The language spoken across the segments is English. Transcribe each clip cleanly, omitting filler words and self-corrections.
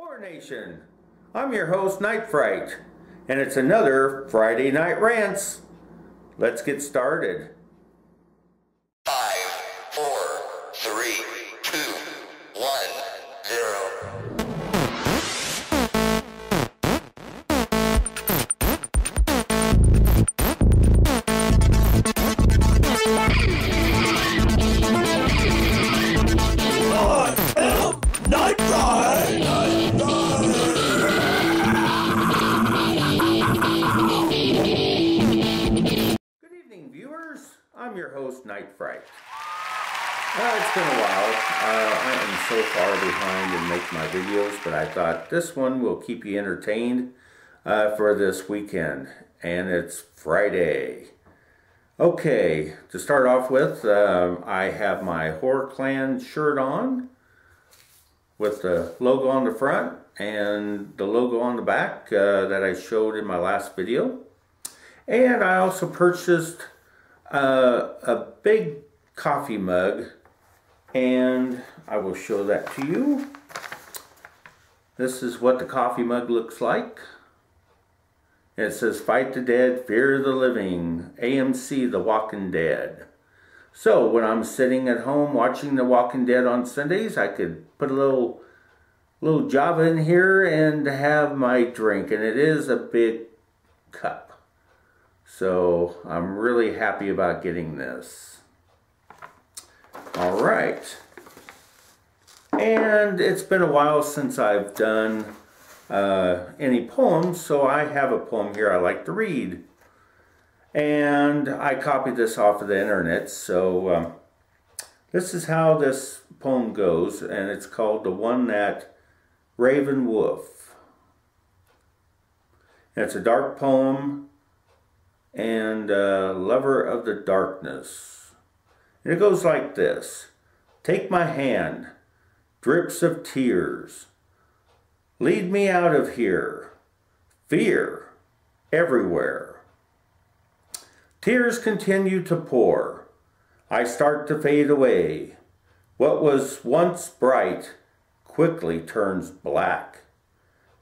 Horror Nation, I'm your host NightFright, and it's another Friday Night Rants. Let's get started. 5, 4, 3, 2, 1, 0. I'm your host, NightFright. It's been a while. I am so far behind in making my videos, but I thought this one will keep you entertained for this weekend. And it's Friday. Okay, to start off with, I have my Horror Clan shirt on with the logo on the front and the logo on the back that I showed in my last video. And I also purchased a big coffee mug, and I will show that to you. This is what the coffee mug looks like. It says, "Fight the dead, fear the living, AMC The Walking Dead." So when I'm sitting at home watching The Walking Dead on Sundays, I could put a little Java in here and have my drink, and it is a big cup. So I'm really happy about getting this. All right. And it's been a while since I've done any poems, so I have a poem here I like to read. And I copied this off of the internet, so this is how this poem goes, and it's called The One That Raven Wolf. And it's a dark poem, and Lover of the Darkness. And it goes like this. Take my hand, drips of tears. Lead me out of here. Fear everywhere. Tears continue to pour. I start to fade away. What was once bright quickly turns black.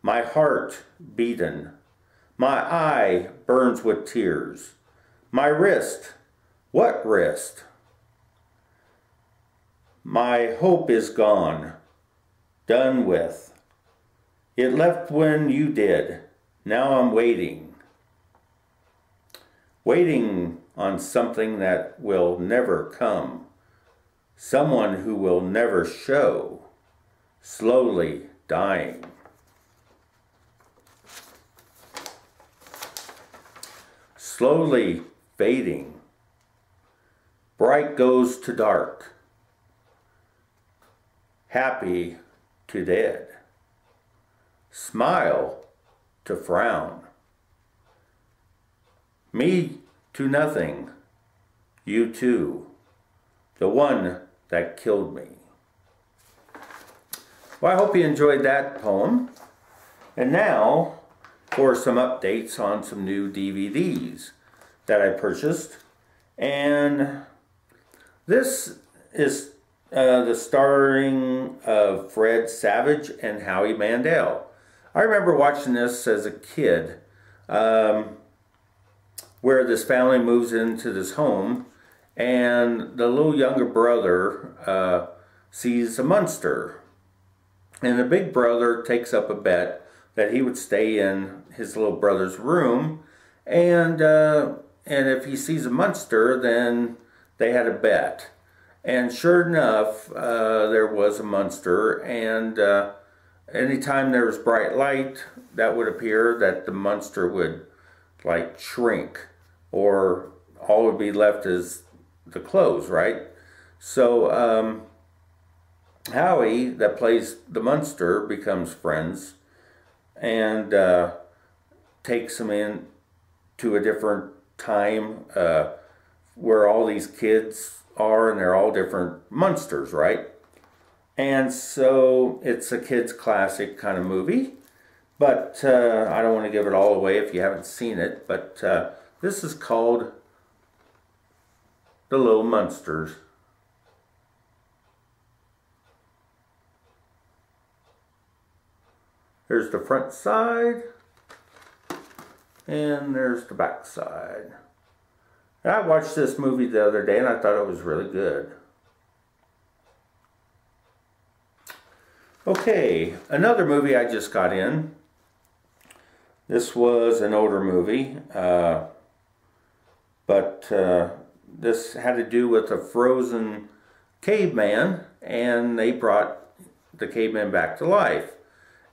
My heart beaten. My eye burns with tears. My wrist, what wrist? My hope is gone, done with. It left when you did. Now I'm waiting. Waiting on something that will never come. Someone who will never show. Slowly dying. Slowly fading. Bright goes to dark. Happy to dead. Smile to frown. Me to nothing. You too. The one that killed me. Well, I hope you enjoyed that poem. And now for some updates on some new DVDs that I purchased. And this is the starring of Fred Savage and Howie Mandel. I remember watching this as a kid, where this family moves into this home, and the little younger brother sees a monster. And the big brother takes up a bet that he would stay in his little brother's room, and if he sees a monster, then they had a bet. And sure enough, there was a monster, and anytime there was bright light, that would appear that the monster would like shrink, or all would be left is the clothes, right? So Howie, that plays the monster, becomes friends and takes him in to a different time where all these kids are, and they're all different monsters, right? And so it's a kid's classic kind of movie, but I don't want to give it all away if you haven't seen it, but this is called The Little Monsters. There's the front side, and there's the back side. And I watched this movie the other day and I thought it was really good. Okay, another movie I just got in. This was an older movie, but this had to do with a frozen caveman, and they brought the caveman back to life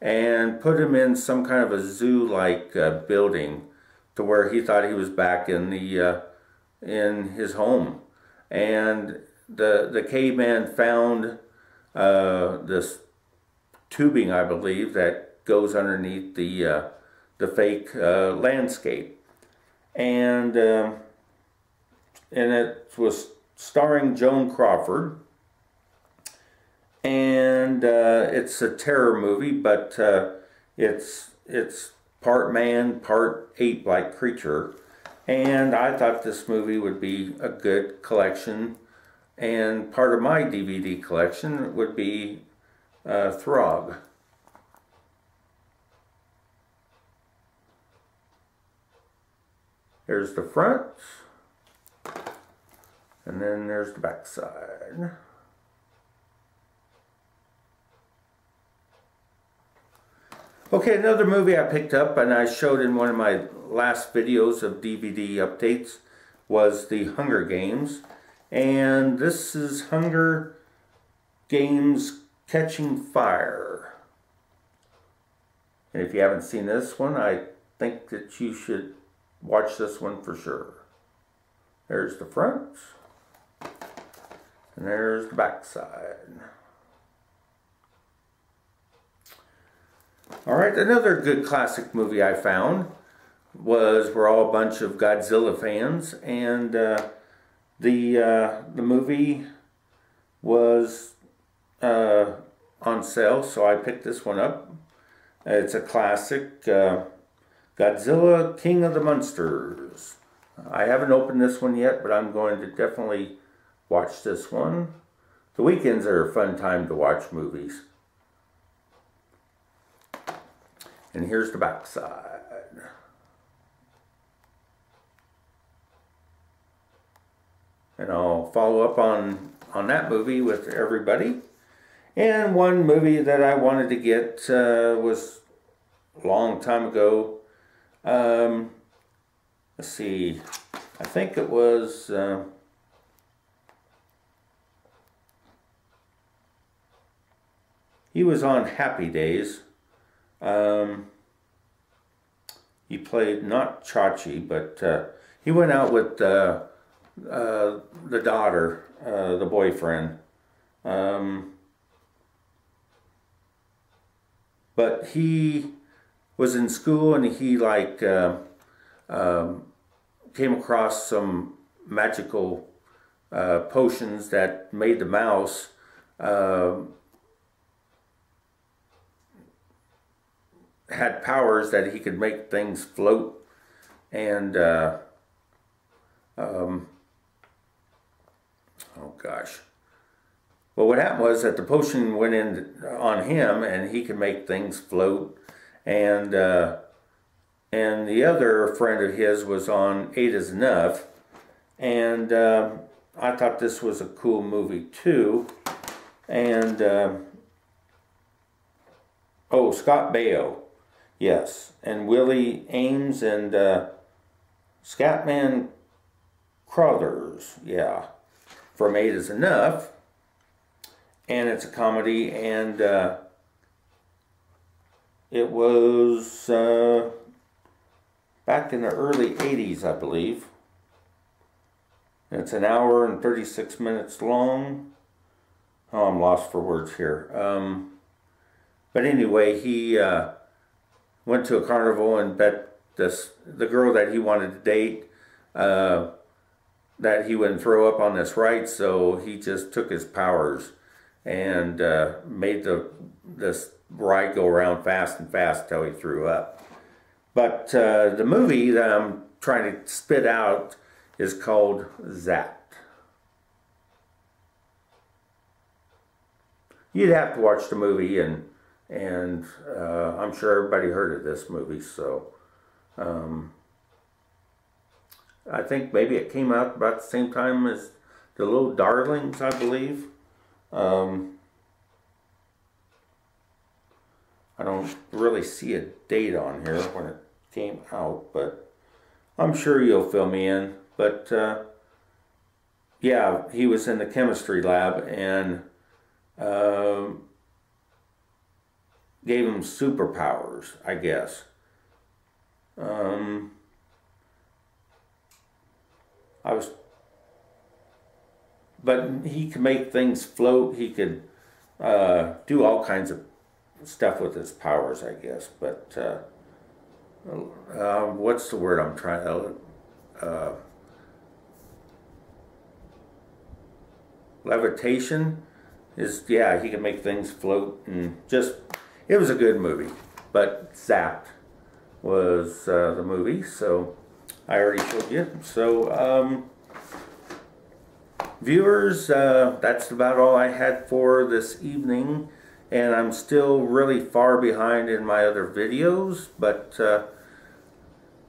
and put him in some kind of a zoo-like building to where he thought he was back in the in his home. And the caveman found this tubing, I believe, that goes underneath the fake landscape, and it was starring Joan Crawford, and it's a terror movie, but it's part man, part ape-like creature, and I thought this movie would be a good collection, and part of my DVD collection would be Throg. There's the front, and then there's the back side. Okay, another movie I picked up and I showed in one of my last videos of DVD updates was the Hunger Games. And this is Hunger Games Catching Fire. And if you haven't seen this one, I think that you should watch this one for sure. There's the front, and there's the back side. Alright, another good classic movie I found was, we're all a bunch of Godzilla fans, and the movie was on sale, so I picked this one up. It's a classic, Godzilla King of the Monsters. I haven't opened this one yet, but I'm going to definitely watch this one. The weekends are a fun time to watch movies. And here's the back side. And I'll follow up on that movie with everybody. And one movie that I wanted to get was a long time ago. Let's see, I think it was he was on Happy Days. He played not Chachi, but he went out with the daughter, the boyfriend. But he was in school and he like came across some magical potions that made the mouse had powers that he could make things float, and oh gosh. Well, what happened was that the potion went in on him and he could make things float, and the other friend of his was on 8 is Enough, and I thought this was a cool movie too. And oh, Scott Baio, yes, and Willie Ames and Scatman Crothers, yeah, from 8 is Enough. And it's a comedy, and it was back in the early 80s, I believe. And it's an hour and 36 minutes long. Oh, I'm lost for words here. But anyway, he went to a carnival and bet the girl that he wanted to date that he wouldn't throw up on this ride, so he just took his powers and made this ride go around fast and fast till he threw up. But the movie that I'm trying to spit out is called Zap. You'd have to watch the movie and And I'm sure everybody heard of this movie, so I think maybe it came out about the same time as The Little Darlings, I believe. I don't really see a date on here when it came out, but I'm sure you'll fill me in. But yeah, he was in the chemistry lab and gave him superpowers, I guess. But he could make things float. He could do all kinds of stuff with his powers, I guess. But what's the word I'm trying to? Levitation is, yeah, he can make things float, and just, it was a good movie. But Zapped was the movie, so I already showed you. So viewers, that's about all I had for this evening, and I'm still really far behind in my other videos, but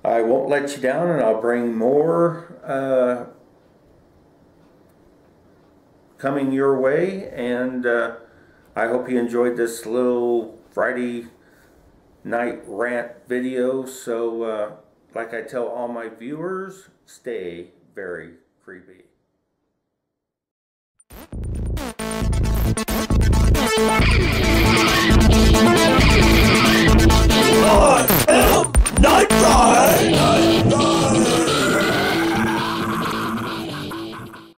I won't let you down, and I'll bring more coming your way. And I hope you enjoyed this little Friday night rant video. So like I tell all my viewers, stay very creepy.